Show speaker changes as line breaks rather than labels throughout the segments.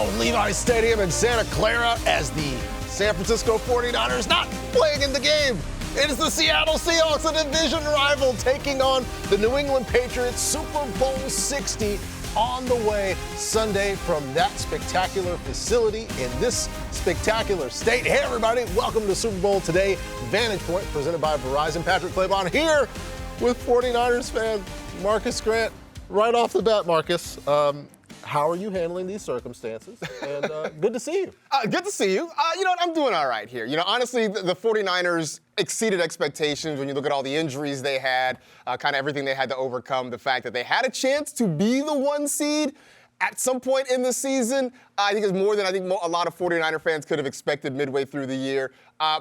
of Levi's Stadium in Santa Clara as the San Francisco 49ers not playing in the game. It is the Seattle Seahawks, a division rival, taking on the New England Patriots. Super Bowl 60 on the way Sunday from that spectacular facility in this spectacular state. Hey, everybody, welcome to Super Bowl Today Vantage Point, presented by Verizon. Patrick Claybon here with 49ers fan Marcus Grant. Right off the bat, Marcus, how are you handling these circumstances? And good to see you.
Good to see you. You know what? I'm doing all right here. You know, honestly, the 49ers exceeded expectations when you look at all the injuries they had, kind of everything they had to overcome, the fact that they had a chance to be the 1 seed at some point in the season. I think it's more than a lot of 49er fans could have expected midway through the year.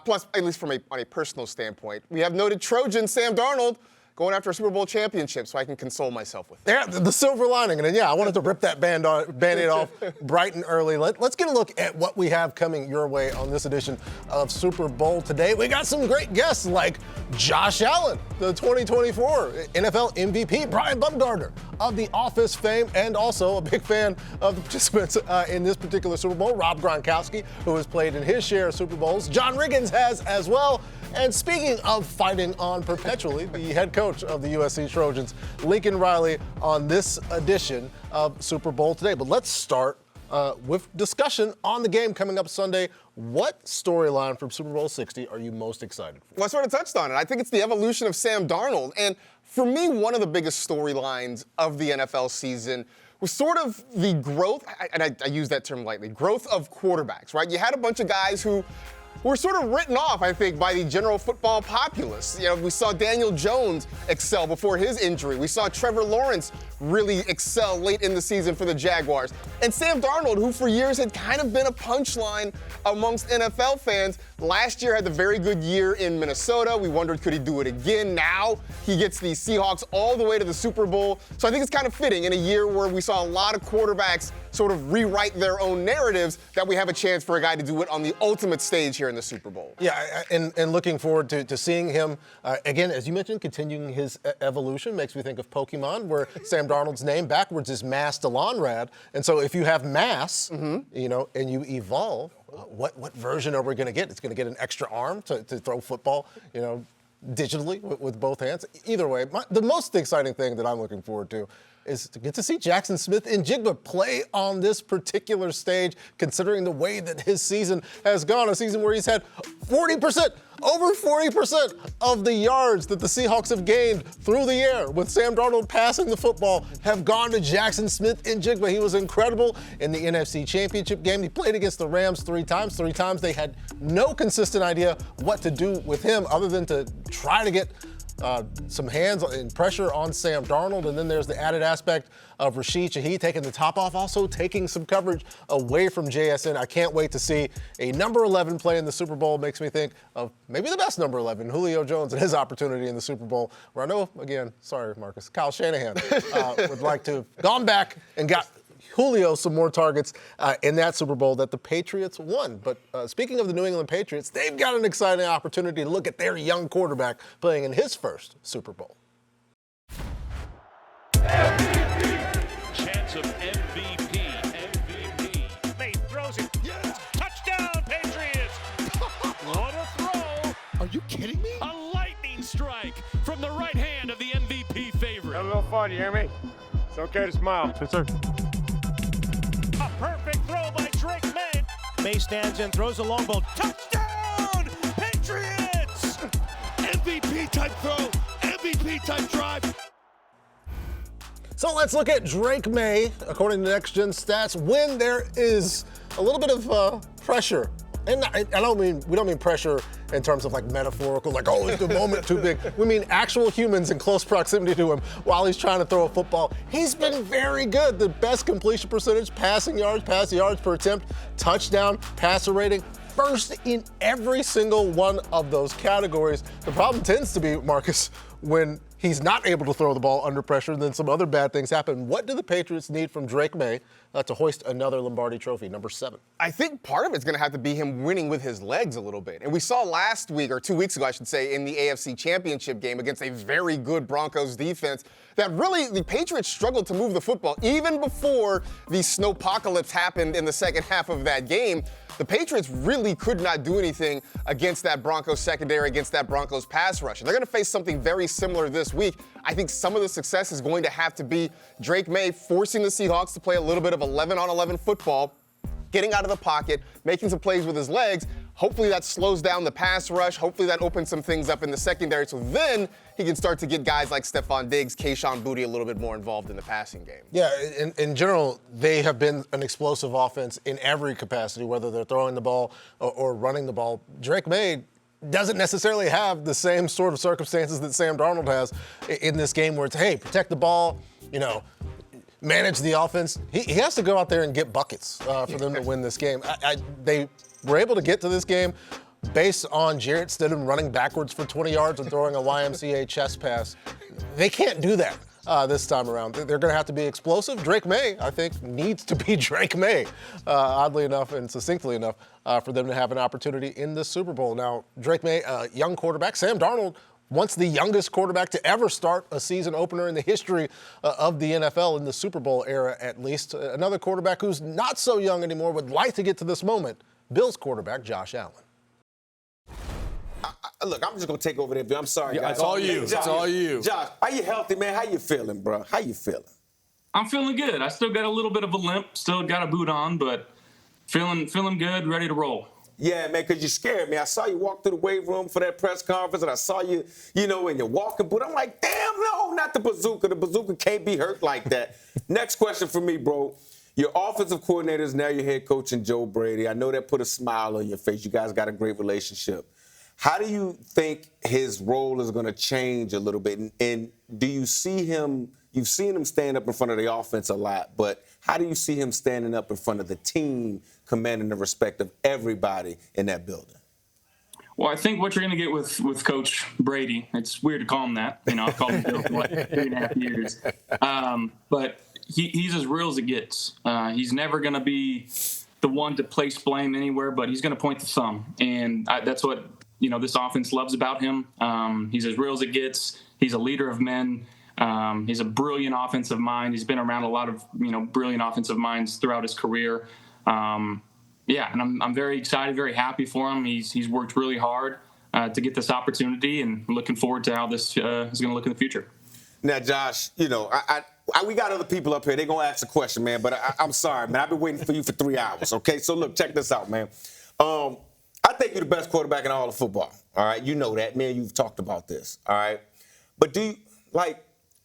Plus, at least on a personal standpoint, we have noted Trojan Sam Darnold going after a Super Bowl championship, so I can console myself with it.
Yeah, the silver lining. And I wanted to rip that Band-Aid off bright and early. Let's get a look at what we have coming your way on this edition of Super Bowl Today. We got some great guests like Josh Allen, the 2024 NFL MVP, Brian Baumgartner of The Office fame, and also a big fan of the participants in this particular Super Bowl, Rob Gronkowski, who has played in his share of Super Bowls. John Riggins has as well. And speaking of fighting on perpetually, the head coach of the USC Trojans, Lincoln Riley, on this edition of Super Bowl Today. But let's start with discussion on the game coming up Sunday. What storyline from Super Bowl 60 are you most excited for?
Well, I sort of touched on it. I think it's the evolution of Sam Darnold. And for me, one of the biggest storylines of the NFL season was sort of the growth, and I use that term lightly, growth of quarterbacks, right? You had a bunch of guys who were sort of written off, I think, by the general football populace. You know, we saw Daniel Jones excel before his injury. We saw Trevor Lawrence really excel late in the season for the Jaguars. And Sam Darnold, who for years had kind of been a punchline amongst NFL fans, last year had the very good year in Minnesota. We wondered, could he do it again? Now he gets the Seahawks all the way to the Super Bowl. So I think it's kind of fitting in a year where we saw a lot of quarterbacks sort of rewrite their own narratives that we have a chance for a guy to do it on the ultimate stage here in the Super Bowl.
Yeah, and looking forward to seeing him, again, as you mentioned, continuing his evolution. Makes me think of Pokemon, where Sam Darnold's name backwards is Mass Delonrad. And so if you have Mass, you know, and you evolve, what version are we going to get? It's going to get an extra arm to throw football, you know, digitally with both hands. Either way, the most exciting thing that I'm looking forward to is to get to see Jackson Smith-Njigba play on this particular stage, considering the way that his season has gone, a season where he's had over 40% of the yards that the Seahawks have gained through the air with Sam Darnold passing the football have gone to Jackson Smith-Njigba. He was incredible in the NFC Championship game. He played against the Rams 3 times. 3 times they had no consistent idea what to do with him other than to try to get some hands and pressure on Sam Darnold. And then there's the added aspect of Rashid Shaheed taking the top off, also taking some coverage away from JSN. I can't wait to see a number 11 play in the Super Bowl. Makes me think of maybe the best number 11, Julio Jones, and his opportunity in the Super Bowl, where I know, again, sorry, Marcus, Kyle Shanahan would like to have gone back and got Julio some more targets in that Super Bowl that the Patriots won. But speaking of the New England Patriots, they've got an exciting opportunity to look at their young quarterback playing in his first Super Bowl.
Chance of MVP. May throws it. Yes. Touchdown, Patriots. What a throw.
Are you kidding me?
A lightning strike from the right hand of the MVP favorite.
Have a little fun, you hear me? It's okay to smile.
Yes, sir.
A perfect throw by Drake May.
May stands and throws a long ball.
Touchdown, Patriots!
MVP type throw, MVP type drive.
So let's look at Drake May, according to Next Gen Stats, when there is a little bit of pressure. And we don't mean pressure in terms of like metaphorical, like, oh, is the moment too big? We mean actual humans in close proximity to him while he's trying to throw a football. He's been very good. The best completion percentage, pass yards per attempt, touchdown, passer rating, first in every single one of those categories. The problem tends to be, Marcus, when he's not able to throw the ball under pressure, and then some other bad things happen. What do the Patriots need from Drake May to hoist another Lombardi Trophy, number 7?
I think part of it's going to have to be him winning with his legs a little bit. And we saw last week, or 2 weeks ago, I should say, in the AFC Championship game against a very good Broncos defense, that really the Patriots struggled to move the football. Even before the snowpocalypse happened in the second half of that game, the Patriots really could not do anything against that Broncos secondary, against that Broncos pass rush. And they're going to face something very similar this week. I think some of the success is going to have to be Drake May forcing the Seahawks to play a little bit of 11-on-11 football, getting out of the pocket, making some plays with his legs. Hopefully that slows down the pass rush. Hopefully that opens some things up in the secondary, so then he can start to get guys like Stephon Diggs, Kayshon Boutte a little bit more involved in the passing game.
Yeah, in general, they have been an explosive offense in every capacity, whether they're throwing the ball or running the ball. Drake May doesn't necessarily have the same sort of circumstances that Sam Darnold has in this game, where it's, hey, protect the ball, manage the offense. He has to go out there and get buckets for them to win this game. They were able to get to this game based on Jarrett Stidham running backwards for 20 yards and throwing a YMCA chest pass. They can't do that this time around. They're going to have to be explosive. Drake May, I think, needs to be Drake May, oddly enough and succinctly enough, for them to have an opportunity in the Super Bowl. Now, Drake May, young quarterback. Sam Darnold, once the youngest quarterback to ever start a season opener in the history of the NFL, in the Super Bowl era at least. Another quarterback who's not so young anymore, would like to get to this moment, Bills quarterback Josh Allen.
Look, I'm just going to take over there, Bill. I'm sorry, guys.
It's all you. It's all you.
Josh, are you healthy, man? How you feeling, bro? How you feeling?
I'm feeling good. I still got a little bit of a limp, still got a boot on, but feeling good, ready to roll.
Yeah, man, because you scared me. I saw you walk through the weight room for that press conference, and I saw you, in your walking boot. I'm like, damn, no, not the bazooka. The bazooka can't be hurt like that. Next question for me, bro. Your offensive coordinator is now your head coach in Joe Brady. I know that put a smile on your face. You guys got a great relationship. How do you think his role is going to change a little bit? And do you see him, you've seen him stand up in front of the offense a lot, but how do you see him standing up in front of the team, commanding the respect of everybody in that building?
Well, I think what you're going to get with Coach Brady, it's weird to call him that. I've called him Bill for like 3.5 years. But he's as real as it gets. He's never going to be the one to place blame anywhere, but he's going to point the thumb. And that's what, this offense loves about him. He's as real as it gets. He's a leader of men. He's a brilliant offensive mind. He's been around a lot of, brilliant offensive minds throughout his career. And I'm very excited, very happy for him. He's worked really hard to get this opportunity, and looking forward to how this is going to look in the future.
Now, Josh, we got other people up here. They're going to ask a question, man, but I'm sorry, man. I've been waiting for you for 3 hours, okay? So, look, check this out, man. I think you're the best quarterback in all of football, all right? You know that. Man, you've talked about this, all right? But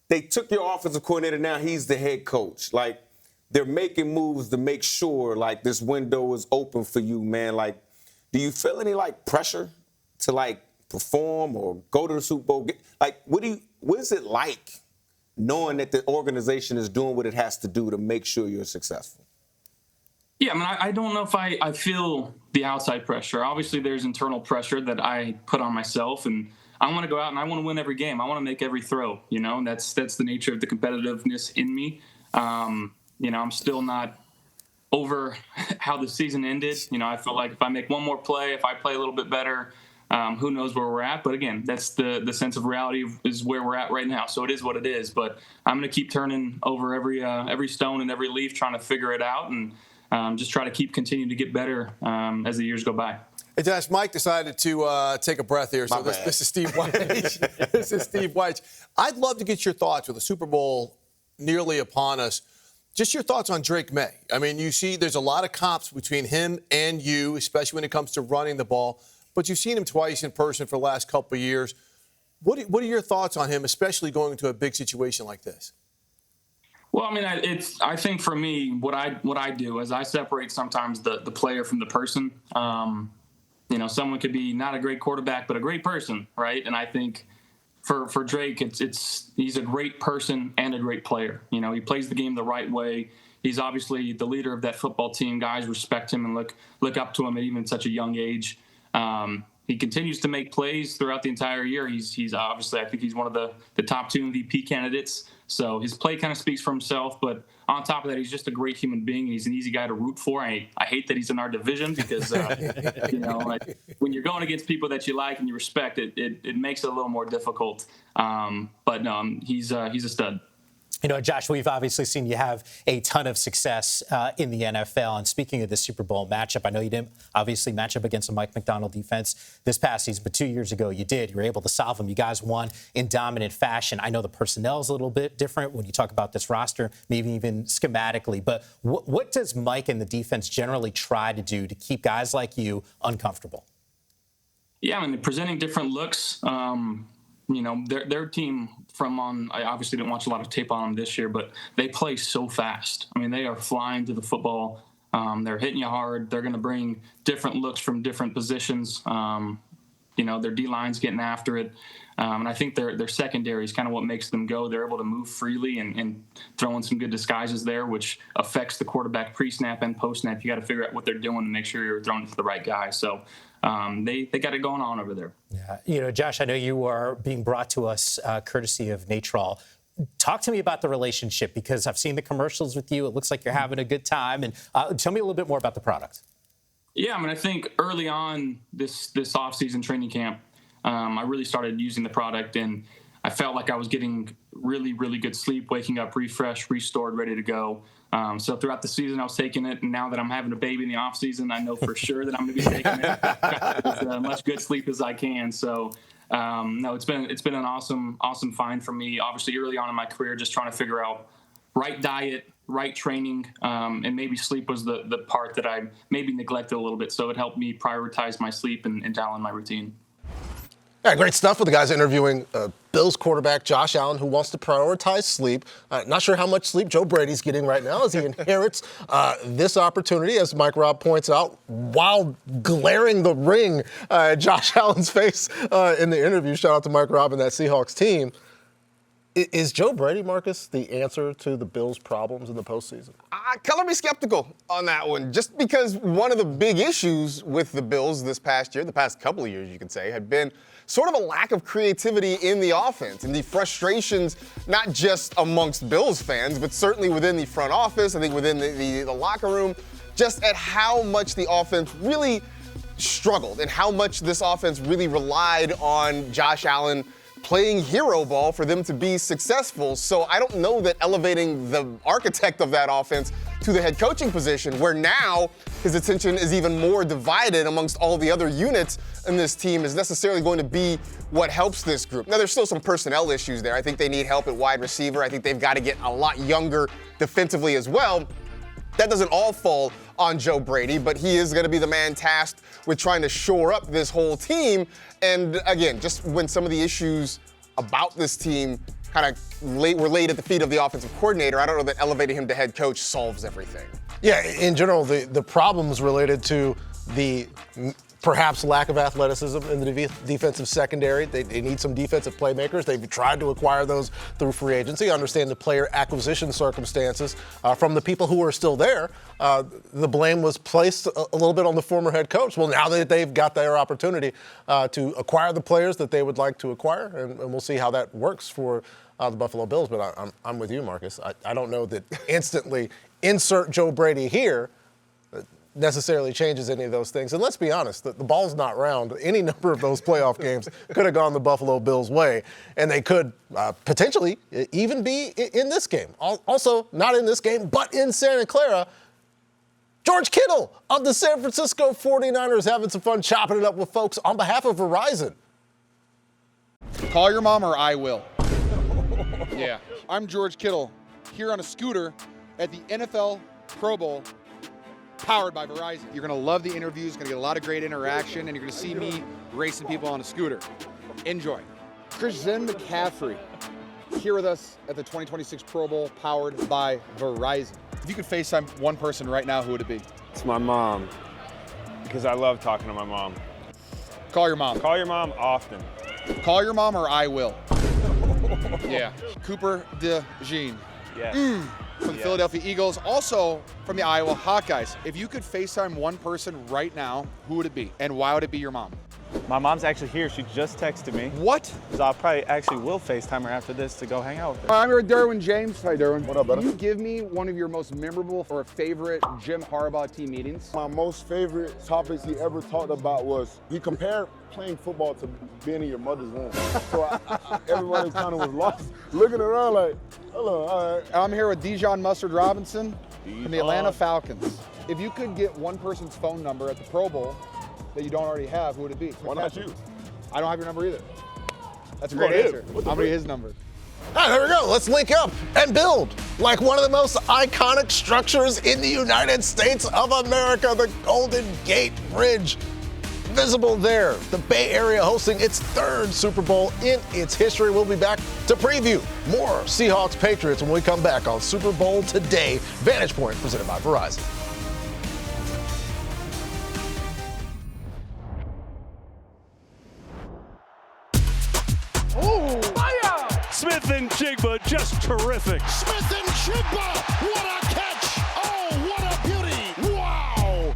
they took your offensive coordinator, now he's the head coach. They're making moves to make sure, this window is open for you, man. Do you feel any, pressure to, perform or go to the Super Bowl? What is it like knowing that the organization is doing what it has to do to make sure you're successful?
Yeah, I don't know if I feel the outside pressure. Obviously, there's internal pressure that I put on myself, and I want to go out and I want to win every game. I want to make every throw, That's the nature of the competitiveness in me. I'm still not over how the season ended. I feel like if I make one more play, if I play a little bit better, who knows where we're at. But again, that's the sense of reality is where we're at right now. So it is what it is. But I'm going to keep turning over every stone and every leaf, trying to figure it out, and just try to continue to get better as the years go by.
Hey, Josh, Mike decided to take a breath here. So this is Steve White. This is Steve White. I'd love to get your thoughts with the Super Bowl nearly upon us. Just your thoughts on Drake May. You see there's a lot of comps between him and you, especially when it comes to running the ball. But you've seen him twice in person for the last couple of years. What are your thoughts on him, especially going into a big situation like this?
Well, I think for me, what I do is I separate sometimes the player from the person. Someone could be not a great quarterback, but a great person, right? And I think for Drake, he's a great person and a great player. He plays the game the right way. He's obviously the leader of that football team. Guys respect him and look up to him at even such a young age. he continues to make plays throughout the entire year. He's obviously, I think he's one of the top 2 MVP candidates. So his play kind of speaks for himself. But on top of that, he's just a great human being. He's an easy guy to root for. I hate that he's in our division because, like, when you're going against people that you like and you respect, it makes it a little more difficult. But no, he's a stud.
Josh, we've obviously seen you have a ton of success in the NFL. And speaking of the Super Bowl matchup, I know you didn't obviously match up against a Mike McDonald defense this past season, but 2 years ago you did. You were able to solve them. You guys won in dominant fashion. I know the personnel is a little bit different when you talk about this roster, maybe even schematically. But what does Mike and the defense generally try to do to keep guys like you uncomfortable?
Yeah, I mean, they're presenting different looks. Their team I obviously didn't watch a lot of tape on them this year, but they play so fast. I mean, they are flying to the football. They're hitting you hard. They're going to bring different looks from different positions. Their D-line's getting after it. And I think their secondary is kind of what makes them go. They're able to move freely and throw in some good disguises there, which affects the quarterback pre-snap and post-snap. You got to figure out what they're doing to make sure you're throwing it to the right guy. So they got it going on over there.
Yeah. Josh, I know you are being brought to us courtesy of Natrol. Talk to me about the relationship, because I've seen the commercials with you. It looks like you're having a good time. And tell me a little bit more about the product.
Yeah, I mean, I think early on this off-season training camp, I really started using the product, and I felt like I was getting really, really good sleep, waking up refreshed, restored, ready to go. So throughout the season, I was taking it, and now that I'm having a baby in the off season, I know for sure that I'm going to be taking it as much good sleep as I can. So no, it's been an awesome find for me. Obviously, early on in my career, just trying to figure out right diet, right training, and maybe sleep was the part that I maybe neglected a little bit. So it helped me prioritize my sleep and dial in my routine.
Yeah, great stuff with the guys interviewing Bills quarterback Josh Allen, who wants to prioritize sleep. Not sure how much sleep Joe Brady's getting right now as he inherits this opportunity, as Mike Robb points out, while glaring the ring at Josh Allen's face in the interview. Shout out to Mike Robb and that Seahawks team. Is Joe Brady, Marcus, the answer to the Bills' problems in the postseason?
Color me skeptical on that one, just because one of the big issues with the Bills this past year, the past couple of years, you could say, had been sort of a lack of creativity in the offense and the frustrations, not just amongst Bills fans, but certainly within the front office, I think within the locker room, just at how much the offense really struggled and how much this offense really relied on Josh Allen playing hero ball for them to be successful. So I don't know that elevating the architect of that offense to the head coaching position, where now his attention is even more divided amongst all the other units in this team, is necessarily going to be what helps this group. Now, there's still some personnel issues there. I think they need help at wide receiver. I think they've got to get a lot younger defensively as well. That doesn't all fall on Joe Brady, but he is going to be the man tasked with trying to shore up this whole team. And again, just when some of the issues about this team kind of were laid at the feet of the offensive coordinator, I don't know that elevating him to head coach solves everything.
Yeah, in general, the problems related to the perhaps lack of athleticism in the defensive secondary. They need some defensive playmakers. They've tried to acquire those through free agency. I understand the player acquisition circumstances from the people who are still there. The blame was placed a little bit on the former head coach. Well, now that they've got their opportunity to acquire the players that they would like to acquire, and we'll see how that works for the Buffalo Bills. But I'm with you, Marcus. I don't know that instantly insert Joe Brady here necessarily changes any of those things. And let's be honest, the ball's not round. Any number of those playoff games could have gone the Buffalo Bills' way, and they could potentially even be in this game. Also, not in this game, but in Santa Clara, George Kittle of the San Francisco 49ers having some fun chopping it up with folks on behalf of Verizon.
Call your mom or I will. Yeah. I'm George Kittle, here on a scooter at the NFL Pro Bowl, powered by Verizon. You're going to love the interviews, going to get a lot of great interaction, and you're going to see me racing people on a scooter. Enjoy. Christian McCaffrey, here with us at the 2026 Pro Bowl, powered by Verizon. If you could FaceTime one person right now, who would it be?
It's my mom, because I love talking to my mom.
Call your mom.
Call your mom often.
Call your mom or I will. Yeah. Cooper DeJean.
Yeah.
From the Philadelphia Eagles, also from the Iowa Hawkeyes. If you could FaceTime one person right now, who would it be? And why would it be your mom?
My mom's actually here. She just texted me.
What?
So I probably actually will FaceTime her after this to go hang out with her.
I'm here with Derwin James. Hi, Derwin. What up, brother? Can you give me one of your most memorable or favorite Jim Harbaugh team meetings?
My most favorite topics he ever talked about was he compared playing football to being in your mother's womb. So everybody kind of was lost, looking around like, hello, all right.
I'm here with Dijon Mustard Robinson from the Atlanta Falcons. If you could get one person's phone number at the Pro Bowl that you don't already have, who would it be?
Why not you?
I don't have your number either. That's a great answer. I'm gonna get his number.
All right, there we go. Let's link up and build like one of the most iconic structures in the United States of America, the Golden Gate Bridge. Visible there, the Bay Area hosting its third Super Bowl in its history. We'll be back to preview more Seahawks Patriots when we come back on Super Bowl Today. Vantage Point presented by Verizon.
Smith-Njigba, just terrific.
Smith-Njigba, what a catch! Oh, what a beauty! Wow!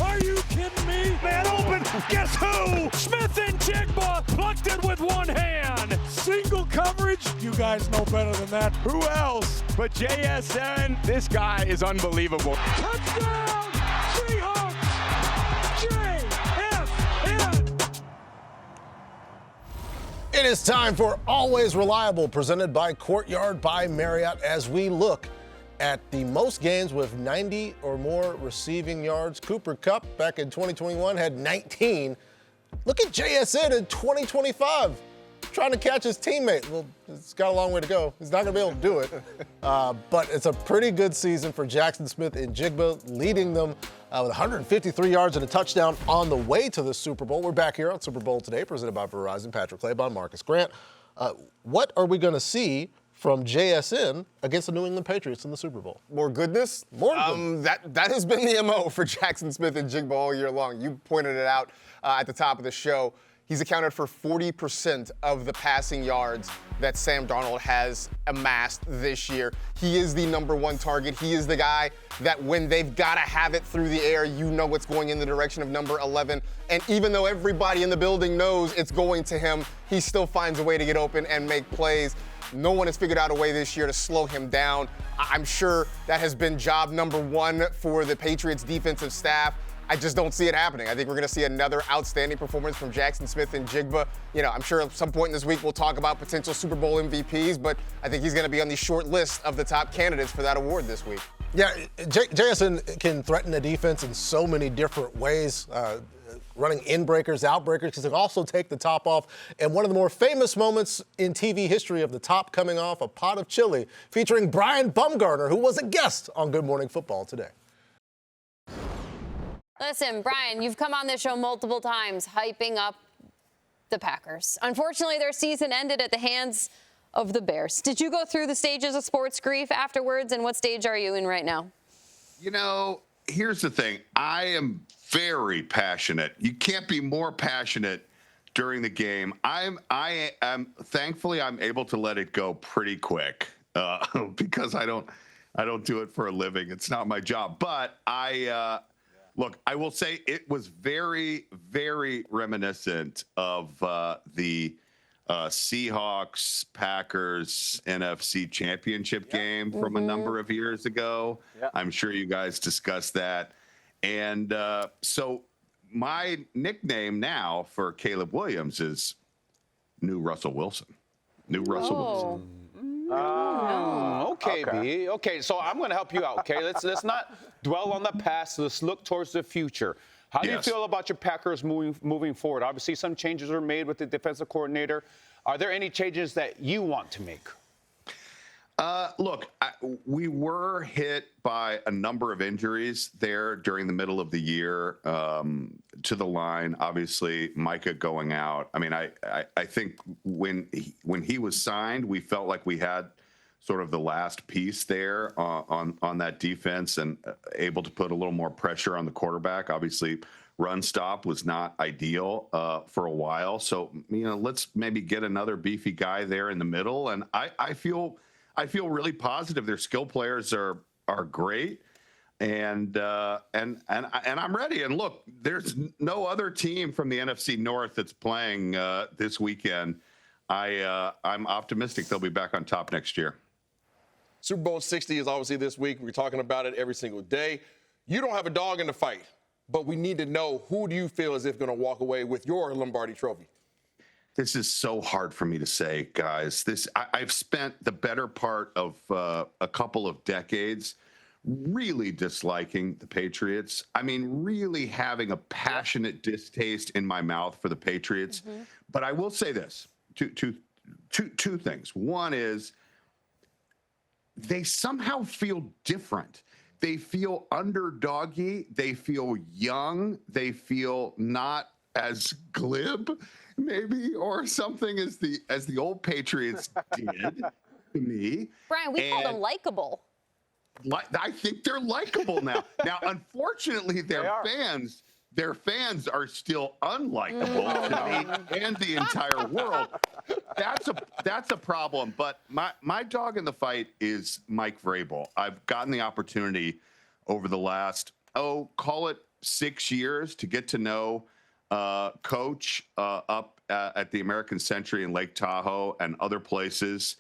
Are you kidding me? Man open, guess who? Smith-Njigba plucked it with one hand. Single coverage? You guys know better than that.
Who else but JSN? This guy is unbelievable.
Touchdown! Seahawks! JSN!
It is time for Always Reliable, presented by Courtyard by Marriott, as we look at the most games with 90 or more receiving yards. Cooper Kupp back in 2021 had 19. Look at JSN in 2025, trying to catch his teammate. Well, it's got a long way to go. He's not going to be able to do it. But it's a pretty good season for Jackson Smith-Njigba, leading them with 153 yards and a touchdown on the way to the Super Bowl. We're back here on Super Bowl Today, presented by Verizon. Patrick Claybon, Marcus Grant. What are we going to see from JSN against the New England Patriots in the Super Bowl?
More goodness?
More goodness.
That has been the MO for Jackson Smith-Njigba all year long. You pointed it out at the top of the show. He's accounted for 40% of the passing yards that Sam Darnold has amassed this year. He is the number one target. He is the guy that when they've got to have it through the air, you know it's going in the direction of number 11. And even though everybody in the building knows it's going to him, he still finds a way to get open and make plays. No one has figured out a way this year to slow him down. I'm sure that has been job number one for the Patriots defensive staff. I just don't see it happening. I think we're going to see another outstanding performance from Jackson Smith-Njigba. You know, I'm sure at some point in this week we'll talk about potential Super Bowl MVPs, but I think he's going to be on the short list of the top candidates for that award this week.
Yeah, JSN can threaten the defense in so many different ways, running in-breakers, out-breakers, because he can also take the top off. And one of the more famous moments in TV history of the top coming off a pot of chili, featuring Brian Baumgartner, who was a guest on Good Morning Football today.
Listen, Brian, you've come on this show multiple times hyping up the Packers. Unfortunately, their season ended at the hands of the Bears. Did you go through the stages of sports grief afterwards, and what stage are you in right now?
You know, here's the thing. I am very passionate. You can't be more passionate during the game. I am thankfully I'm able to let it go pretty quick because I don't do it for a living. It's not my job. But look, I will say it was very, very reminiscent of the Seahawks Packers NFC Championship game from a number of years ago. I'm sure you guys discussed that. And so my nickname now for Caleb Williams is New Russell Wilson. New Russell Wilson.
Okay, B. Okay, so I'm going to help you out. Okay, let's not dwell on the past. Let's look towards the future. How do you feel about your Packers moving forward? Obviously, some changes are made with the defensive coordinator. Are there any changes that you want to make?
Look, we were hit by a number of injuries there during the middle of the year to the line. Obviously, Micah going out. I mean, I think when he was signed, we felt like we had sort of the last piece there on that defense and able to put a little more pressure on the quarterback. Obviously, run stop was not ideal for a while. So, you know, let's maybe get another beefy guy there in the middle. And I feel really positive. Their skill players are great. and I'm ready. And look, there's no other team from the NFC North that's playing this weekend. I'm optimistic they'll be back on top next year.
Super Bowl 60 is obviously this week. We're talking about it every single day. You don't have a dog in the fight, but we need to know, who do you feel as if going to walk away with your Lombardi trophy?
This is so hard for me to say, guys. I've spent the better part of a couple of decades really disliking the Patriots. I mean, really having a passionate distaste in my mouth for the Patriots. Mm-hmm. But I will say this, two things. One is, they somehow feel different. They feel underdoggy. They feel young. They feel not as glib, maybe, or something as the old Patriots did to me.
Brian, we call them likable.
I think they're likable now. Now, unfortunately, their fans are still unlikable to me and the entire world. That's a problem. But my dog in the fight is Mike Vrabel. I've gotten the opportunity over the last, call it 6 years, to get to know Coach up at the American Century in Lake Tahoe and other places.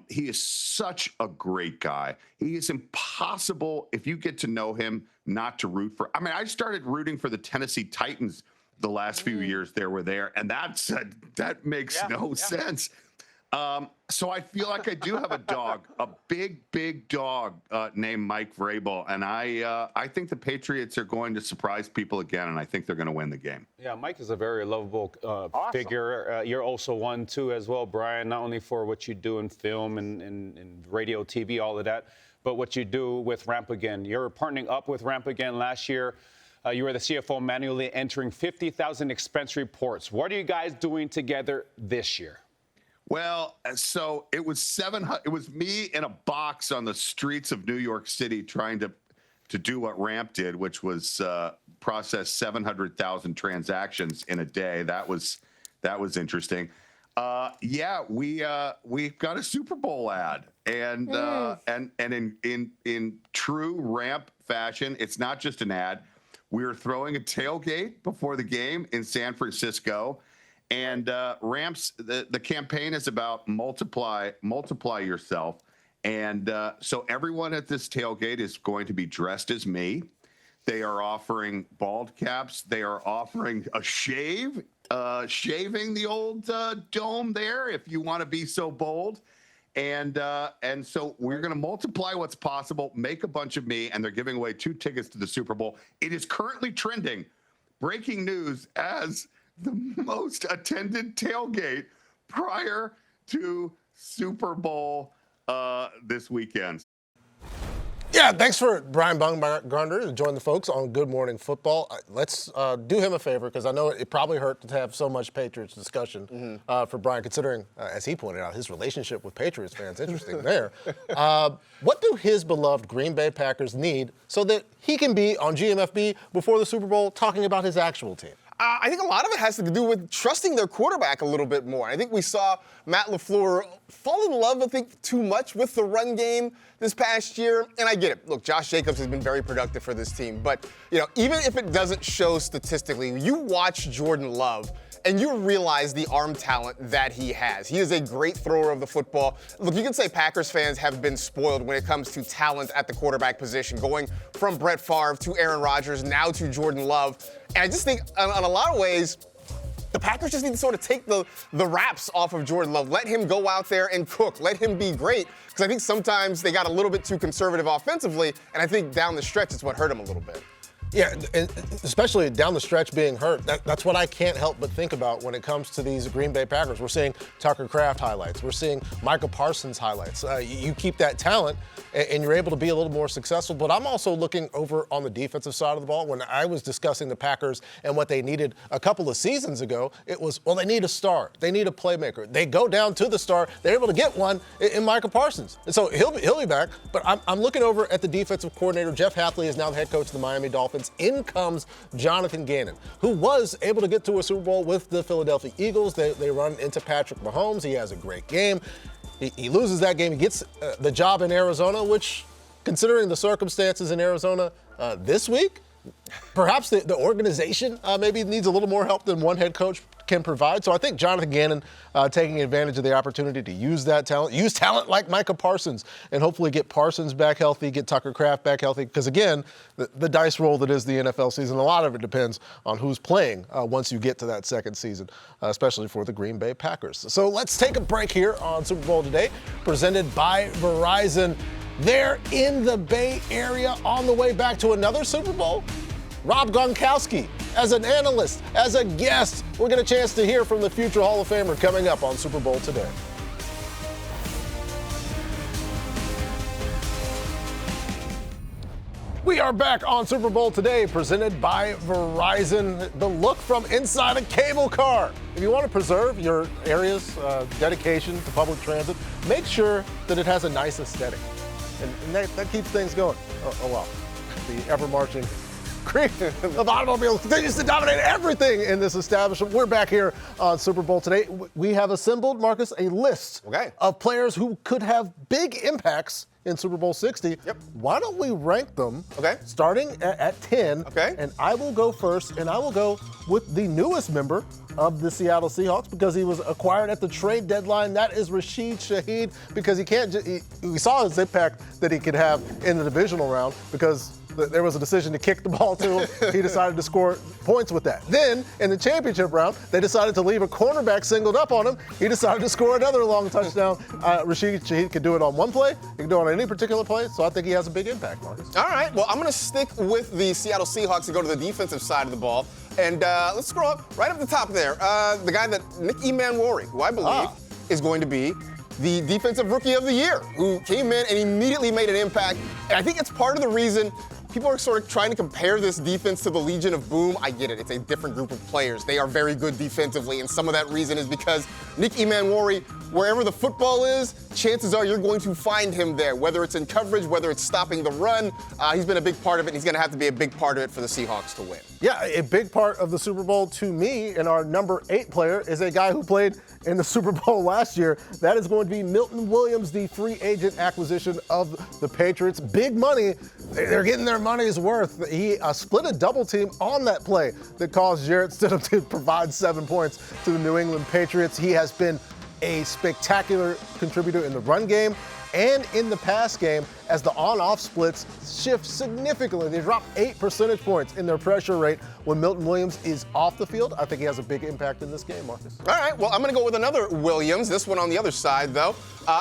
He is such a great guy. He is impossible, if you get to know him, not to root for. I mean, I started rooting for the Tennessee Titans the last few years they were there, and that makes no sense. So I feel like I do have a dog, a big dog named Mike Vrabel, and I think the Patriots are going to surprise people again, and I think they're going to win the game.
Yeah, Mike is a very lovable figure. You're also one, too, as well, Brian, not only for what you do in film and radio, TV, all of that, but what you do with Ramp Again. You're partnering up with Ramp Again last year. You were the CFO manually entering 50,000 expense reports. What are you guys doing together this year?
Well, so it was 700. It was me in a box on the streets of New York City trying to do what Ramp did, which was process 700,000 transactions in a day. That was interesting. We got a Super Bowl ad, and in true Ramp fashion, it's not just an ad. We were throwing a tailgate before the game in San Francisco. And Ramp's the campaign is about multiply yourself, and so everyone at this tailgate is going to be dressed as me. They are offering bald caps. They are offering a shave, shaving the old dome there, if you want to be so bold. And so we're going to multiply what's possible, make a bunch of me, and they're giving away 2 tickets to the Super Bowl. It is currently trending, breaking news, as the most attended tailgate prior to Super Bowl this weekend.
Yeah, thanks for Brian Baumgartner to join the folks on Good Morning Football. Let's do him a favor, because I know it probably hurt to have so much Patriots discussion for Brian, considering, as he pointed out, his relationship with Patriots fans. Interesting there. What do his beloved Green Bay Packers need so that he can be on GMFB before the Super Bowl talking about his actual team?
I think a lot of it has to do with trusting their quarterback a little bit more. I think we saw Matt LaFleur fall in love, I think, too much with the run game this past year. And I get it. Look, Josh Jacobs has been very productive for this team. But, even if it doesn't show statistically, you watch Jordan Love and you realize the arm talent that he has. He is a great thrower of the football. Look, you can say Packers fans have been spoiled when it comes to talent at the quarterback position, going from Brett Favre to Aaron Rodgers, now to Jordan Love. And I just think, in a lot of ways, the Packers just need to sort of take the wraps off of Jordan Love. Let him go out there and cook. Let him be great. Because I think sometimes they got a little bit too conservative offensively, and I think down the stretch it's what hurt him a little bit.
Yeah, and especially down the stretch being hurt. That's what I can't help but think about when it comes to these Green Bay Packers. We're seeing Tucker Kraft highlights. We're seeing Micah Parsons highlights. You keep that talent, and you're able to be a little more successful. But I'm also looking over on the defensive side of the ball. When I was discussing the Packers and what they needed a couple of seasons ago, it was, they need a star. They need a playmaker. They go down to the star. They're able to get one in Micah Parsons. And so he'll be back. But I'm looking over at the defensive coordinator. Jeff Hafley is now the head coach of the Miami Dolphins. In comes Jonathan Gannon, who was able to get to a Super Bowl with the Philadelphia Eagles. They run into Patrick Mahomes. He has a great game. He loses that game. He gets the job in Arizona, which considering the circumstances in Arizona this week, perhaps the organization maybe needs a little more help than one head coach can provide. So I think Jonathan Gannon taking advantage of the opportunity to use that talent, use talent like Micah Parsons, and hopefully get Parsons back healthy, get Tucker Kraft back healthy. Because again, the dice roll that is the NFL season, a lot of it depends on who's playing once you get to that second season, especially for the Green Bay Packers. So let's take a break here on Super Bowl Today, presented by Verizon. They're in the Bay Area on the way back to another Super Bowl. Rob Gronkowski, as an analyst, as a guest. We'll get a chance to hear from the future Hall of Famer coming up on Super Bowl Today. We are back on Super Bowl Today, presented by Verizon. The look from inside a cable car. If you want to preserve your area's dedication to public transit, make sure that it has a nice aesthetic. And that keeps things going. Oh well, the ever-marching creek of automobiles continues to dominate everything in this establishment. We're back here on Super Bowl Today. We have assembled, Marcus, a list of players who could have big impacts in Super Bowl 60.
Yep.
Why don't we rank them starting at 10?
Okay.
And I will go first, and I will go with the newest member of the Seattle Seahawks because he was acquired at the trade deadline. That is Rashid Shaheed, because we saw his impact that he could have in the divisional round because there was a decision to kick the ball to him. He decided to score points with that. Then, in the championship round, they decided to leave a cornerback singled up on him. He decided to score another long touchdown. Rashid Shaheed could do it on one play. He can do it on any particular play, so I think he has a big impact, Marcus.
All right, well, I'm going to stick with the Seattle Seahawks and go to the defensive side of the ball. And let's scroll up right up the top there. The guy that Nick Emmanwori, who I believe is going to be the Defensive Rookie of the Year, who came in and immediately made an impact. And I think it's part of the reason people are sort of trying to compare this defense to the Legion of Boom. I get it. It's a different group of players. They are very good defensively, and some of that reason is because Nick Emmanwori, wherever the football is, chances are you're going to find him there, whether it's in coverage, whether it's stopping the run. He's been a big part of it, and he's going to have to be a big part of it for the Seahawks to win.
Yeah, a big part of the Super Bowl to me, and our number 8 player is a guy who played in the Super Bowl last year. That is going to be Milton Williams, the free agent acquisition of the Patriots. Big money. They're getting their money's worth. He split a double team on that play that caused Jarrett Stidham to provide 7 points to the New England Patriots. He has been a spectacular contributor in the run game and in the pass game as the on-off splits shift significantly. They drop 8 percentage points in their pressure rate when Milton Williams is off the field. I think he has a big impact in this game, Marcus.
All right, well, I'm going to go with another Williams, this one on the other side, though,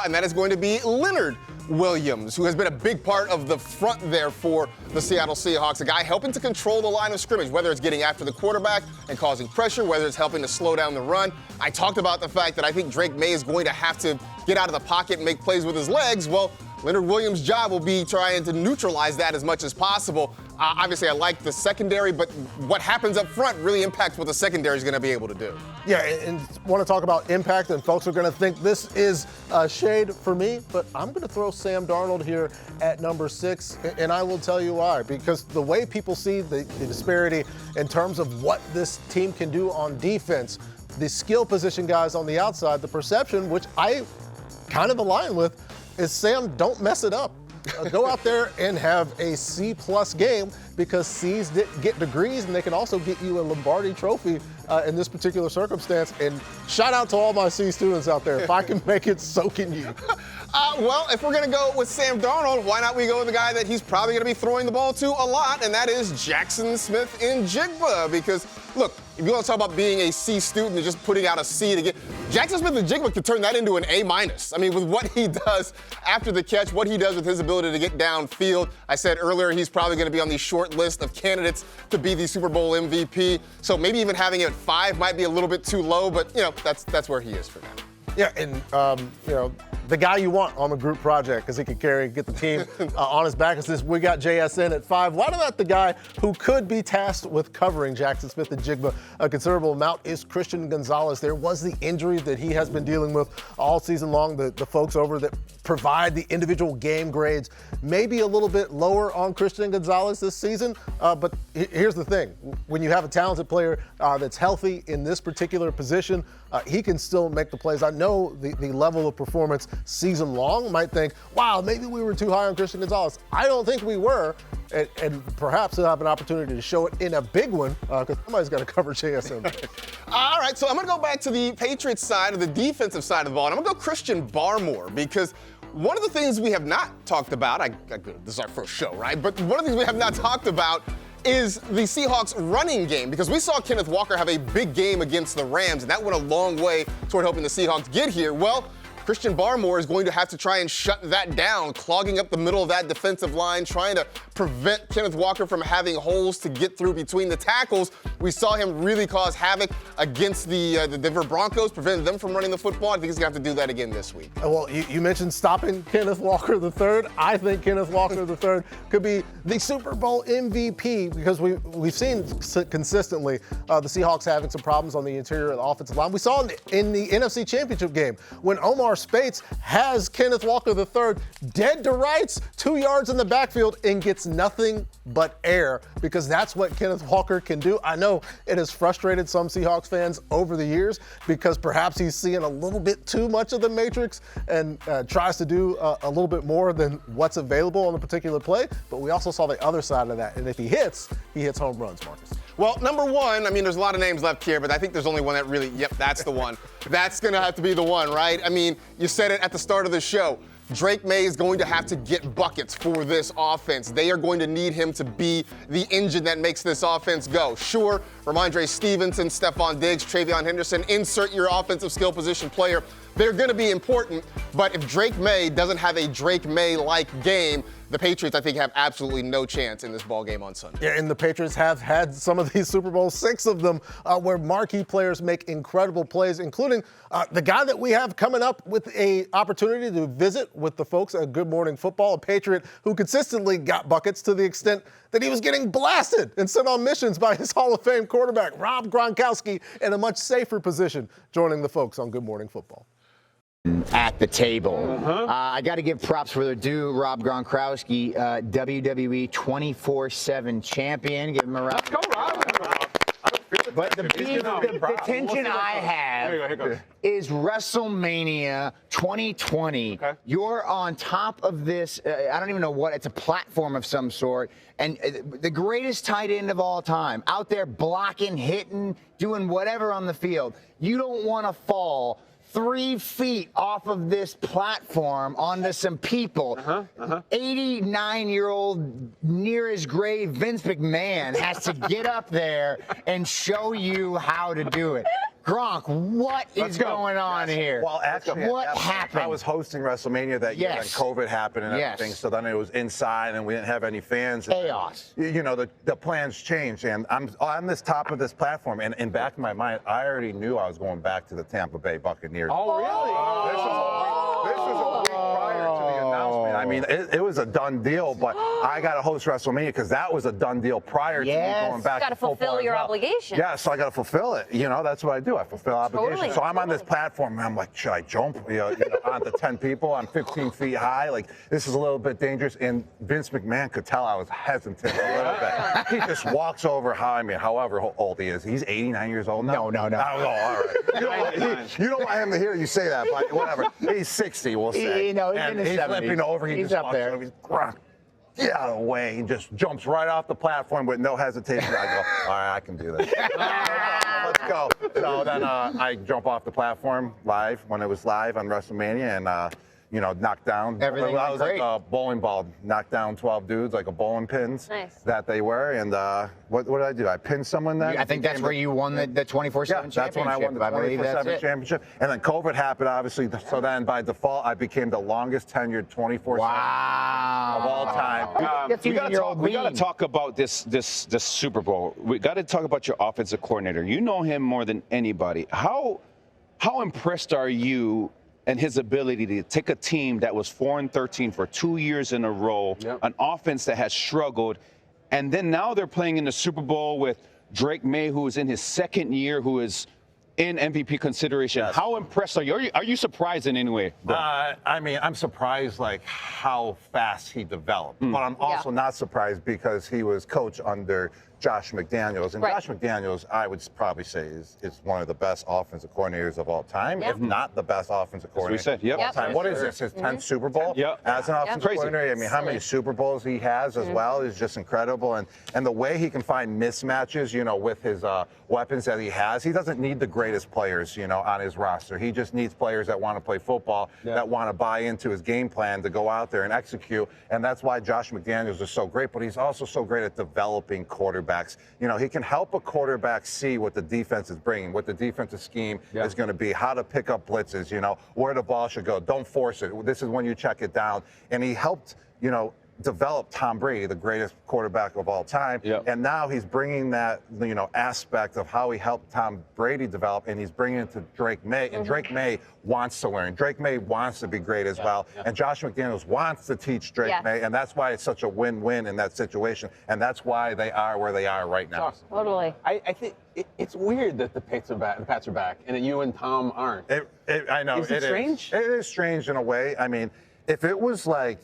and that is going to be Leonard Williams, who has been a big part of the front there for the Seattle Seahawks, a guy helping to control the line of scrimmage, whether it's getting after the quarterback and causing pressure, whether it's helping to slow down the run. I talked about the fact that I think Drake May is going to have to get out of the pocket and make plays with his legs. Well, Leonard Williams' job will be trying to neutralize that as much as possible. Obviously, I like the secondary, but what happens up front really impacts what the secondary is going to be able to do.
Yeah, and want to talk about impact, and folks are going to think this is a shade for me, but I'm going to throw Sam Darnold here at number 6, and I will tell you why. Because the way people see the disparity in terms of what this team can do on defense, the skill position guys on the outside, the perception, which I kind of align with, is Sam, don't mess it up. Go out there and have a C+ game, because C's get degrees and they can also get you a Lombardi trophy in this particular circumstance. And shout out to all my C students out there. If I can make it, so can you.
Well, if we're going to go with Sam Darnold, why not we go with the guy that he's probably going to be throwing the ball to a lot, and that is Jackson Smith-Njigba. Because, look, if you want to talk about being a C student and just putting out a C to get Jackson Smith-Njigba could turn that into an A-. I mean, with what he does after the catch, what he does with his ability to get downfield. I said earlier he's probably going to be on the short list of candidates to be the Super Bowl MVP. So maybe even having it at 5 might be a little bit too low, but, you know, that's where he is for now.
Yeah, and, you know, the guy you want on the group project, because he can get the team on his back. It says we got JSN at 5. Why not the guy who could be tasked with covering Jackson Smith-Njigba a considerable amount is Christian Gonzalez. There was the injury that he has been dealing with all season long. The folks over that provide the individual game grades maybe a little bit lower on Christian Gonzalez this season. But here's the thing. When you have a talented player that's healthy in this particular position, he can still make the plays. I know the level of performance season long might think, wow, maybe we were too high on Christian Gonzalez. I don't think we were. And perhaps he'll have an opportunity to show it in a big one because somebody's got to cover JSN.
All right, so I'm going to go back to the Patriots side, or the defensive side of the ball, and I'm going to go Christian Barmore because one of the things we have not talked about, this is our first show, right? But one of the things we have not talked about is the Seahawks running game, because we saw Kenneth Walker have a big game against the Rams, and that went a long way toward helping the Seahawks get here. Well, Christian Barmore is going to have to try and shut that down, clogging up the middle of that defensive line, trying to prevent Kenneth Walker from having holes to get through between the tackles. We saw him really cause havoc against the Denver Broncos, preventing them from running the football. I think he's going to have to do that again this week.
Well, you mentioned stopping Kenneth Walker III. I think Kenneth Walker III could be the Super Bowl MVP because we've seen consistently the Seahawks having some problems on the interior of the offensive line. We saw in the NFC Championship game when Omar Spates has Kenneth Walker III dead to rights, 2 yards in the backfield, and gets nothing but air because that's what Kenneth Walker can do. I know it has frustrated some Seahawks fans over the years because perhaps he's seeing a little bit too much of the Matrix and tries to do a little bit more than what's available on the particular play, but we also saw the other side of that, and if he hits home runs, Marcus.
Well, number one, I mean, there's a lot of names left here, but I think there's only one that really, yep, that's the one. That's going to have to be the one, right? I mean, you said it at the start of the show. Drake May is going to have to get buckets for this offense. They are going to need him to be the engine that makes this offense go. Sure, Ramondre Stevenson, Stephon Diggs, Travion Henderson, insert your offensive skill position player. They're going to be important, but if Drake May doesn't have a Drake May-like game, the Patriots, I think, have absolutely no chance in this ball game on Sunday.
Yeah, and the Patriots have had some of these Super Bowls, 6 of them, where marquee players make incredible plays, including the guy that we have coming up with a opportunity to visit with the folks at Good Morning Football, a Patriot who consistently got buckets to the extent that he was getting blasted and sent on missions by his Hall of Fame quarterback, Rob Gronkowski, in a much safer position, joining the folks on Good Morning Football.
At the table. I got to give props where they're due. Rob Gronkowski, WWE 24/7 champion. Give him a round. Let's go, Rob. But the tension I have is WrestleMania 2020. Okay. You're on top of this, I don't even know what, it's a platform of some sort, and the greatest tight end of all time, out there blocking, hitting, doing whatever on the field. You don't want to fall 3 feet off of this platform onto some people. 89-year-old near his grave Vince McMahon has to get up there and show you how to do it. Gronk, what is going on here?
Well, actually,
what happened?
I was hosting WrestleMania that year, and COVID happened and everything. So then it was inside, and we didn't have any fans.
Chaos.
You know, the plans changed, and I'm on this top of this platform, and in back of my mind, I already knew I was going back to the Tampa Bay Buccaneers.
Oh, really?
This was a week prior to the announcement. I mean, it was a done deal, but I got to host WrestleMania because that was a done deal prior to me going back to football.
You got to fulfill your obligation.
Yeah, so I got to fulfill it. You know, that's what I do. I fulfill obligations.
Totally.
So I'm on this platform, and I'm like, should I jump? You know, onto 10 people. I'm 15 feet high. Like, this is a little bit dangerous. And Vince McMahon could tell I was hesitant a little bit. He just walks over, however old he is. He's 89 years old now.
No.
Oh, all right. You don't want him to hear you say that, but whatever. He's 60, we'll say.
You know,
and he's flipping over. He's just up there. Get out of the way. He just jumps right off the platform with no hesitation. I go, all right, I can do this. Let's go. So then I jump off the platform live when it was live on WrestleMania and, knocked down.
Everything
I
was
was
great.
like a bowling ball, knocked down 12 dudes like a bowling pins that they were. And what did I do? I pinned someone then.
I think that's where you won the 24/7 championship.
That's when I won the 24/7 championship. And then COVID happened, obviously. So then by default, I became the longest tenured 24/7 of all time.
We got to talk about this Super Bowl. We got to talk about your offensive coordinator. You know him more than anybody. How impressed are you and his ability to take a team that was 4-13 for 2 years in a row, an offense that has struggled, and then now they're playing in the Super Bowl with Drake May, who is in his second year, who is in MVP consideration. Yes. How impressed are you? Are you surprised in any way?
I mean, I'm surprised like how fast he developed, but I'm also not surprised because he was coach under Josh McDaniels. And Josh McDaniels, I would probably say, is one of the best offensive coordinators of all time, if not the best offensive coordinator of all time. What is this, his 10th Super Bowl as an offensive coordinator? I mean, how many Super Bowls he has as well is just incredible. And the way he can find mismatches, you know, with his weapons that he has, he doesn't need the greatest players, you know, on his roster. He just needs players that want to play football, that want to buy into his game plan to go out there and execute. And that's why Josh McDaniels is so great, but he's also so great at developing quarterbacks. You know, he can help a quarterback see what the defense is bringing, what the defensive scheme is going to be, how to pick up blitzes, you know, where the ball should go. Don't force it. This is when you check it down. And he helped, you know, develop Tom Brady, the greatest quarterback of all time. And now he's bringing that, you know, aspect of how he helped Tom Brady develop, and he's bringing it to Drake May. And Drake May wants to learn. Drake May wants to be great as well. And Josh McDaniels wants to teach Drake May, and that's why it's such a win-win in that situation. And that's why they are where they are right now.
Totally.
I think it's weird that the Pats are back, and that you and Tom aren't.
I know.
Is it strange?
It is strange in a way. I mean, if it was like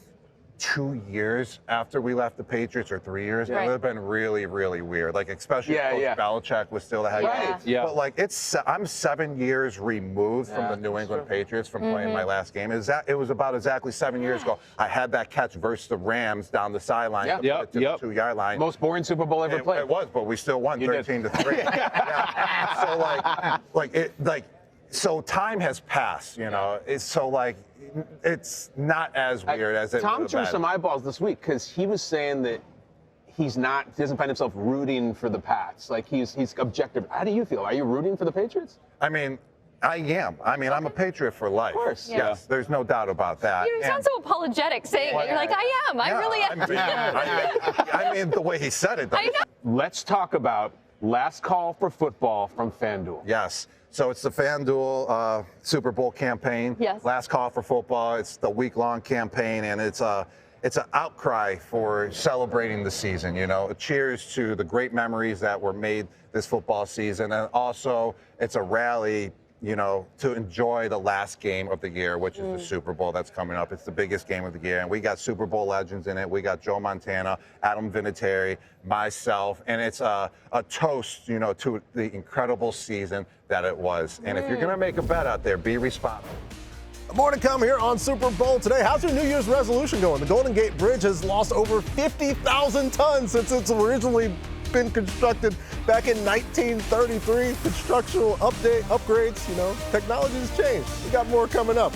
2 years after we left the Patriots, or 3 years, it would have been really, really weird. Like, especially if Coach Belichick was still the head coach. But like, I'm 7 years removed from the New England Patriots from playing my last game. It was about exactly 7 years ago. I had that catch versus the Rams down the sideline to the 2-yard line.
Most boring Super Bowl ever played.
It was, but we still won 13-3. So time has passed, you know. It's not as weird as it
Tom
would
drew
have been.
some eyeballs this week because he was saying that he doesn't find himself rooting for the Pats. Like, he's objective. How do you feel? Are you rooting for the Patriots?
I mean, I am. I mean, I'm a Patriot for life.
Of course.
Yes, there's no doubt about that.
You sound so apologetic saying it. You're like, I am. I really am.
I mean, the way he said it.
I know.
Let's talk about last call for football from FanDuel.
Yes. So it's the FanDuel Super Bowl campaign.
Yes.
Last call for football. It's the week-long campaign, and it's an outcry for celebrating the season. You know, a cheers to the great memories that were made this football season, and also it's a rally, you know, to enjoy the last game of the year, which is the Super Bowl that's coming up. It's the biggest game of the year, and we got Super Bowl legends in it. We got Joe Montana, Adam Vinatieri, myself, and it's a toast, you know, to the incredible season that it was. And if you're going to make a bet out there, be responsible.
More to come here on Super Bowl today. How's your New Year's resolution going? The Golden Gate Bridge has lost over 50,000 tons since it's originally been constructed back in 1933. Constructional upgrades, you know, technology has changed. We got more coming up.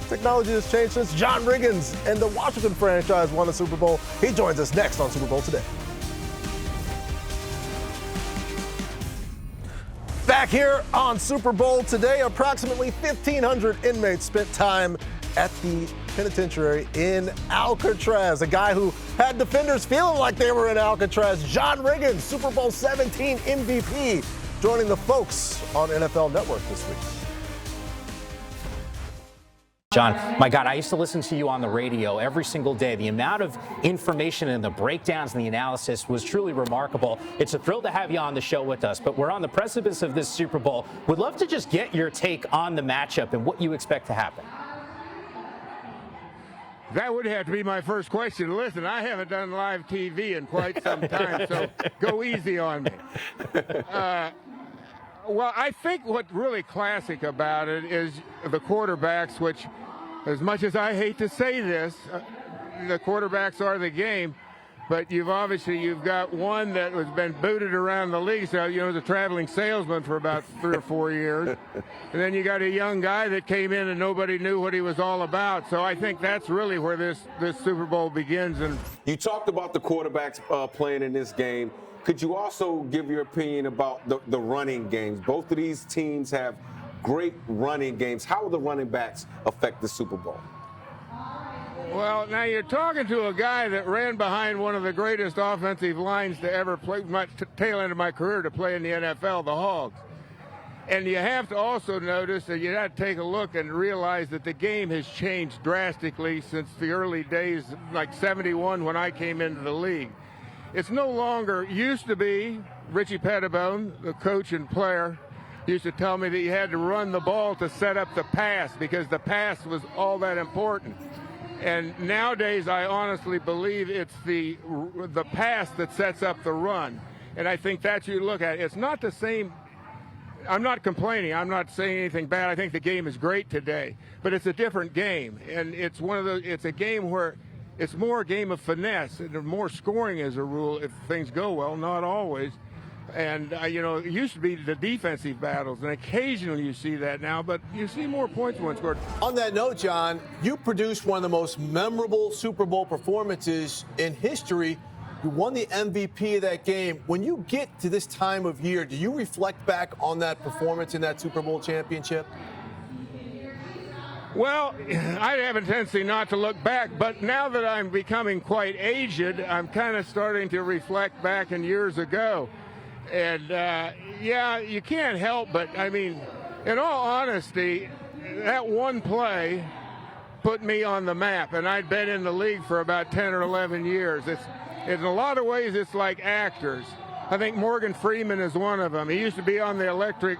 Technology has changed since John Riggins and the Washington franchise won a Super Bowl. He joins us next on Super Bowl Today. Back here on Super Bowl Today, approximately 1,500 inmates spent time at the penitentiary in Alcatraz. A guy who had defenders feeling like they were in Alcatraz, John Riggins, Super Bowl 17 MVP, joining the folks on NFL Network this week.
John, my God, I used to listen to you on the radio every single day. The amount of information and the breakdowns and the analysis was truly remarkable. It's a thrill to have you on the show with us, but we're on the precipice of this Super Bowl. Would love to just get your take on the matchup and what you expect to happen.
That would have to be my first question. Listen, I haven't done live TV in quite some time, so go easy on me. Well, I think what's really classic about it is the quarterbacks, which, as much as I hate to say this, the quarterbacks are the game. But you've got one that has been booted around the league, so was a traveling salesman for about 3 or 4 years. And then you got a young guy that came in and nobody knew what he was all about. So I think that's really where this Super Bowl begins. And
you talked about the quarterbacks playing in this game. Could you also give your opinion about the running games? Both of these teams have great running games. How will the running backs affect the Super Bowl?
Well, now you're talking to a guy that ran behind one of the greatest offensive lines to ever play, my tail end of my career to play in the NFL, the Hogs. And you have to also notice that you have to take a look and realize that the game has changed drastically since the early days, like 71 when I came into the league. It's no longer, used to be, Richie Pettibone, the coach and player, used to tell me that you had to run the ball to set up the pass because the pass was all that important. And nowadays, I honestly believe it's the pass that sets up the run. And I think that's you look at it. It's not the same. I'm not complaining. I'm not saying anything bad. I think the game is great today, but it's a different game, and it's it's a game where it's more a game of finesse and more scoring as a rule if things go well. Not always, and it used to be the defensive battles, and occasionally you see that now, but you see more points when scored.
On that note, John, you produced one of the most memorable Super Bowl performances in history. You won the MVP of that game. When you get to this time of year, do you reflect back on that performance in that Super Bowl championship?
Well, I have a tendency not to look back, but now that I'm becoming quite aged, I'm kind of starting to reflect back in years ago. And, you can't help but, in all honesty, that one play put me on the map, and I'd been in the league for about 10 or 11 years. In a lot of ways, it's like actors. I think Morgan Freeman is one of them. He used to be on the Electric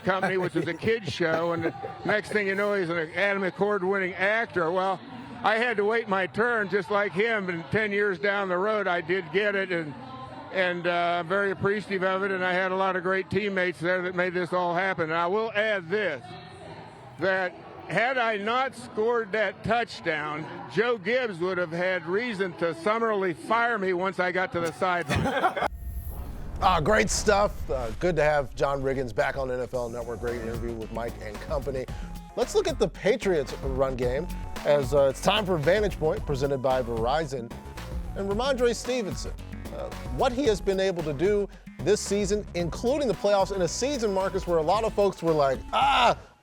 Company, which is a kids show, and the next thing you know, he's an Academy Award-winning actor. Well, I had to wait my turn just like him, and 10 years down the road, I did get it, and I'm very appreciative of it, and I had a lot of great teammates there that made this all happen. And I will add this, that had I not scored that touchdown, Joe Gibbs would have had reason to summarily fire me once I got to the sideline.
Great stuff. Good to have John Riggins back on NFL Network. Great interview with Mike and company. Let's look at the Patriots run game as it's time for Vantage Point presented by Verizon. And Ramondre Stevenson, what he has been able to do this season, including the playoffs in a season, Marcus, where a lot of folks were like,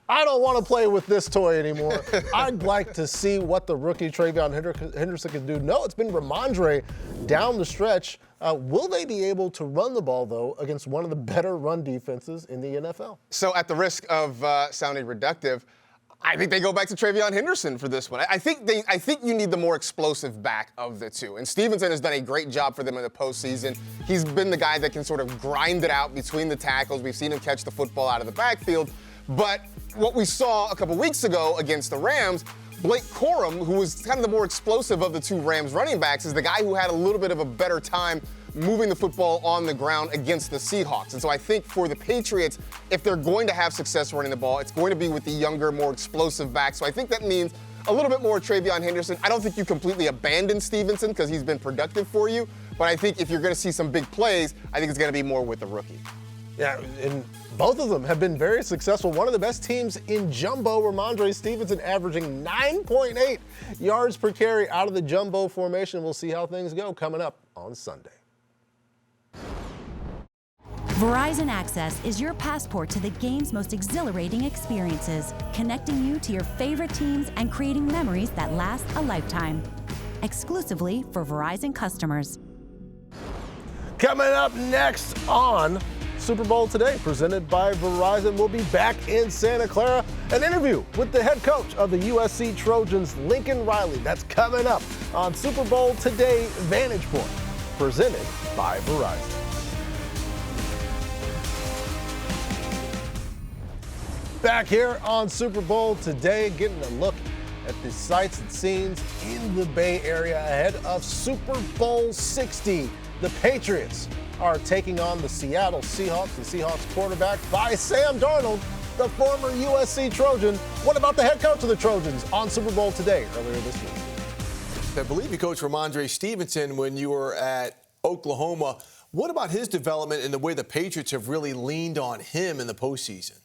I don't want to play with this toy anymore. I'd like to see what the rookie Travion Henderson can do. No, it's been Ramondre down the stretch. Will they be able to run the ball, though, against one of the better run defenses in the NFL?
So at the risk of sounding reductive, I think they go back to Travion Henderson for this one. I think you need the more explosive back of the two. And Stevenson has done a great job for them in the postseason. He's been the guy that can sort of grind it out between the tackles. We've seen him catch the football out of the backfield. But what we saw a couple weeks ago against the Rams, Blake Corum, who was kind of the more explosive of the two Rams running backs, is the guy who had a little bit of a better time moving the football on the ground against the Seahawks. And so I think for the Patriots, if they're going to have success running the ball, it's going to be with the younger, more explosive back. So I think that means a little bit more Travion Henderson. I don't think you completely abandon Stevenson because he's been productive for you. But I think if you're going to see some big plays, I think it's going to be more with the rookie.
Yeah, and both of them have been very successful. One of the best teams in jumbo, Ramondre Stevenson, averaging 9.8 yards per carry out of the jumbo formation. We'll see how things go coming up on Sunday.
Verizon Access is your passport to the game's most exhilarating experiences, connecting you to your favorite teams and creating memories that last a lifetime. Exclusively for Verizon customers.
Coming up next on Super Bowl Today, presented by Verizon. We'll be back in Santa Clara. An interview with the head coach of the USC Trojans, Lincoln Riley. That's coming up on Super Bowl Today Vantage Point, presented by Verizon. Back here on Super Bowl Today, getting a look at the sights and scenes in the Bay Area ahead of Super Bowl 60. The Patriots are taking on the Seattle Seahawks. The Seahawks quarterback by Sam Darnold, the former USC Trojan. What about the head coach of the Trojans on Super Bowl Today earlier this week?
I believe you coached Ramondre Stevenson when you were at Oklahoma. What about his development and the way the Patriots have really leaned on him in the postseason?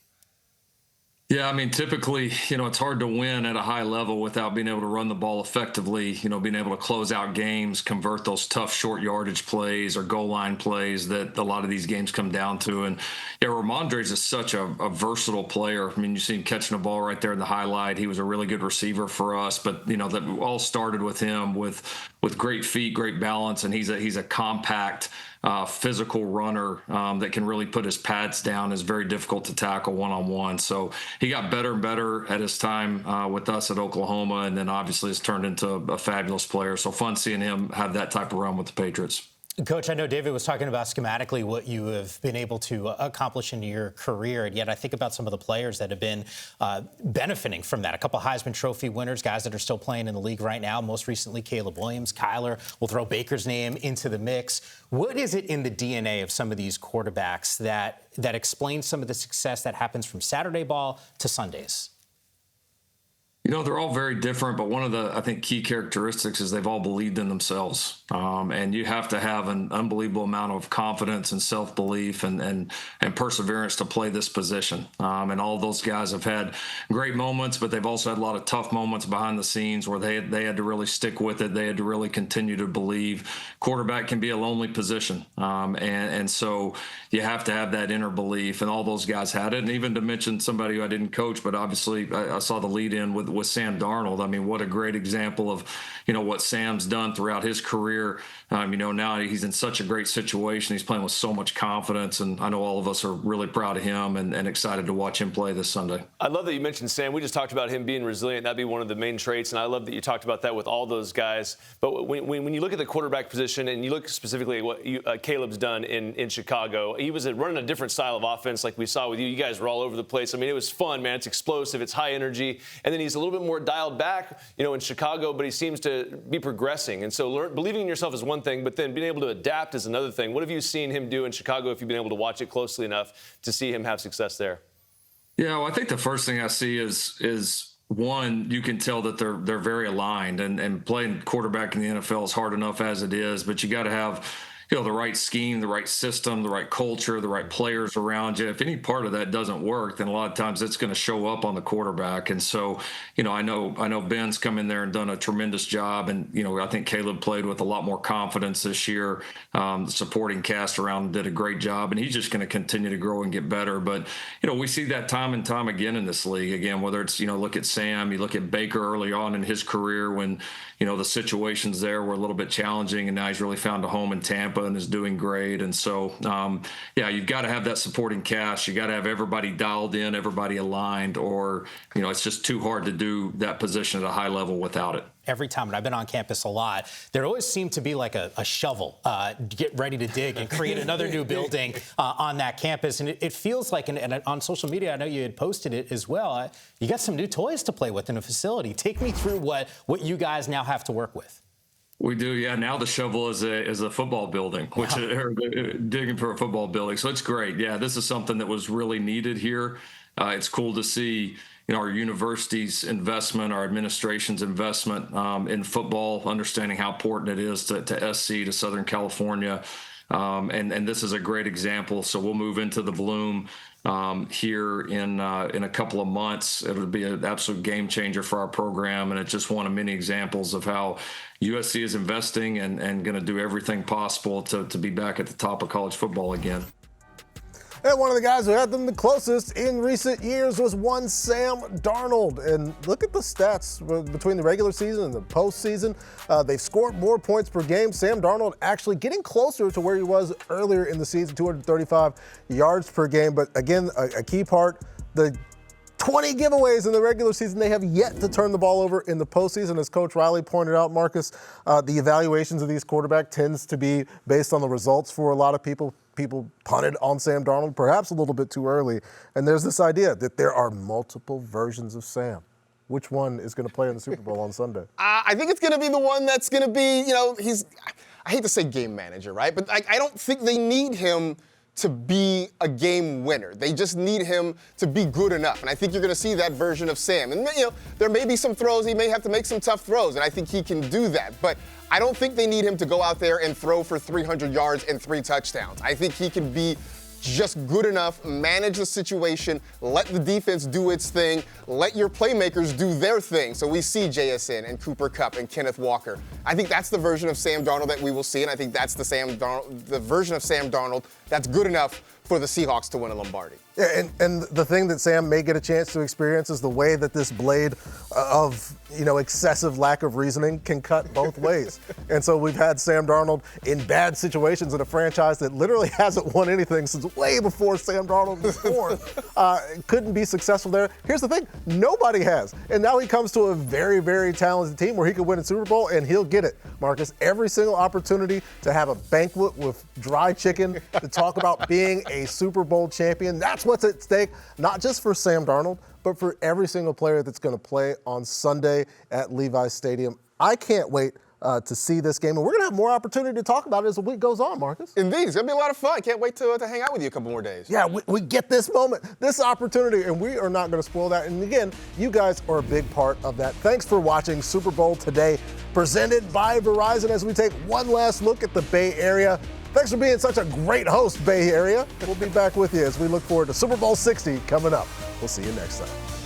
Yeah, I mean, typically, it's hard to win at a high level without being able to run the ball effectively, being able to close out games, convert those tough short yardage plays or goal line plays that a lot of these games come down to. And Ramondre is such a versatile player. I mean, you see him catching the ball right there in the highlight. He was a really good receiver for us, but, that all started with him with great feet, great balance, and he's a compact, physical runner that can really put his pads down. Is very difficult to tackle one-on-one. So he got better and better at his time with us at Oklahoma, and then obviously has turned into a fabulous player. So fun seeing him have that type of run with the Patriots.
Coach, I know David was talking about schematically what you have been able to accomplish in your career, and yet I think about some of the players that have been benefiting from that. A couple Heisman Trophy winners, guys that are still playing in the league right now, most recently Caleb Williams, Kyler. We'll throw Baker's name into the mix. What is it in the DNA of some of these quarterbacks that explains some of the success that happens from Saturday ball to Sundays?
You know, they're all very different, but one of the, I think, key characteristics is they've all believed in themselves. And you have to have an unbelievable amount of confidence and self-belief and perseverance to play this position. And all of those guys have had great moments, but they've also had a lot of tough moments behind the scenes where they had to really stick with it. They had to really continue to believe. Quarterback can be a lonely position. And so you have to have that inner belief, and all those guys had it. And even to mention somebody who I didn't coach, but obviously I saw the lead in with Sam Darnold. I mean, what a great example of, what Sam's done throughout his career. Now he's in such a great situation. He's playing with so much confidence, and I know all of us are really proud of him and excited to watch him play this Sunday.
I love that you mentioned Sam. We just talked about him being resilient. That'd be one of the main traits, and I love that you talked about that with all those guys. But when you look at the quarterback position, and you look specifically at what Caleb's done in Chicago, he was running a different style of offense like we saw with you. You guys were all over the place. I mean, it was fun, man. It's explosive. It's high energy. And then he's a little bit more dialed back, in Chicago, but he seems to be progressing. And so believing in yourself is one thing, but then being able to adapt is another thing. What have you seen him do in Chicago, if you've been able to watch it closely enough to see him have success there?
Yeah, well, I think the first thing I see is one, you can tell that they're very aligned, and playing quarterback in the NFL is hard enough as it is, but you got to have the right scheme, the right system, the right culture, the right players around you. If any part of that doesn't work, then a lot of times it's going to show up on the quarterback. And so, I know Ben's come in there and done a tremendous job. And, I think Caleb played with a lot more confidence this year. The supporting cast around him did a great job, and he's just going to continue to grow and get better. But, we see that time and time again in this league. Again, whether it's, look at Sam, you look at Baker early on in his career when, the situations there were a little bit challenging, and now he's really found a home in Tampa and is doing great. And so, you've got to have that supporting cast. You got to have everybody dialed in, everybody aligned, or, it's just too hard to do that position at a high level without it.
Every time, and I've been on campus a lot, there always seemed to be like a shovel, get ready to dig and create another new building on that campus. And it feels like, and on social media, I know you had posted it as well, you got some new toys to play with in a facility. Take me through what you guys now have to work with.
We do, yeah. Now the shovel is a football building, which are digging for a football building. So it's great. Yeah, this is something that was really needed here. It's cool to see, our university's investment, our administration's investment in football, understanding how important it is to SC, to Southern California. And this is a great example. So we'll move into the Bloom here in a couple of months. It'll be an absolute game changer for our program, and it's just one of many examples of how USC is investing and going to do everything possible to be back at the top of college football again.
And one of the guys who had them the closest in recent years was one Sam Darnold. And look at the stats between the regular season and the postseason. They've scored more points per game. Sam Darnold actually getting closer to where he was earlier in the season, 235 yards per game. But again, a key part, the 20 giveaways in the regular season. They have yet to turn the ball over in the postseason. As Coach Riley pointed out, Marcus, the evaluations of these quarterbacks tends to be based on the results for a lot of people. People punted on Sam Darnold perhaps a little bit too early. And there's this idea that there are multiple versions of Sam. Which one is going to play in the Super Bowl on Sunday?
I think it's going to be the one that's going to be, I hate to say game manager, right? But I don't think they need him to be a game winner. They just need him to be good enough. And I think you're going to see that version of Sam. And, there may be some throws. He may have to make some tough throws, and I think he can do that. But I don't think they need him to go out there and throw for 300 yards and 3 touchdowns. I think he can be just good enough, manage the situation, let the defense do its thing, let your playmakers do their thing. So we see JSN and Cooper Kupp and Kenneth Walker. I think that's the version of Sam Darnold that we will see, and I think that's the version of Sam Darnold that's good enough for the Seahawks to win a Lombardi.
Yeah, and the thing that Sam may get a chance to experience is the way that this blade of, excessive lack of reasoning can cut both ways. And so we've had Sam Darnold in bad situations in a franchise that literally hasn't won anything since way before Sam Darnold was born. Couldn't be successful there. Here's the thing, nobody has. And now he comes to a very, very talented team where he could win a Super Bowl, and he'll get it, Marcus. Every single opportunity to have a banquet with dry chicken, to talk about being a Super Bowl champion, that's what's at stake, not just for Sam Darnold, but for every single player that's going to play on Sunday at Levi's Stadium. I can't wait to see this game, and we're going to have more opportunity to talk about it as the week goes on, Marcus.
Indeed, it's going to be a lot of fun. Can't wait to hang out with you a couple more days.
Yeah, we get this moment, this opportunity, and we are not going to spoil that. And again, you guys are a big part of that. Thanks for watching Super Bowl Today, presented by Verizon, as we take one last look at the Bay Area. Thanks for being such a great host, Bay Area. We'll be back with you as we look forward to Super Bowl 60 coming up. We'll see you next time.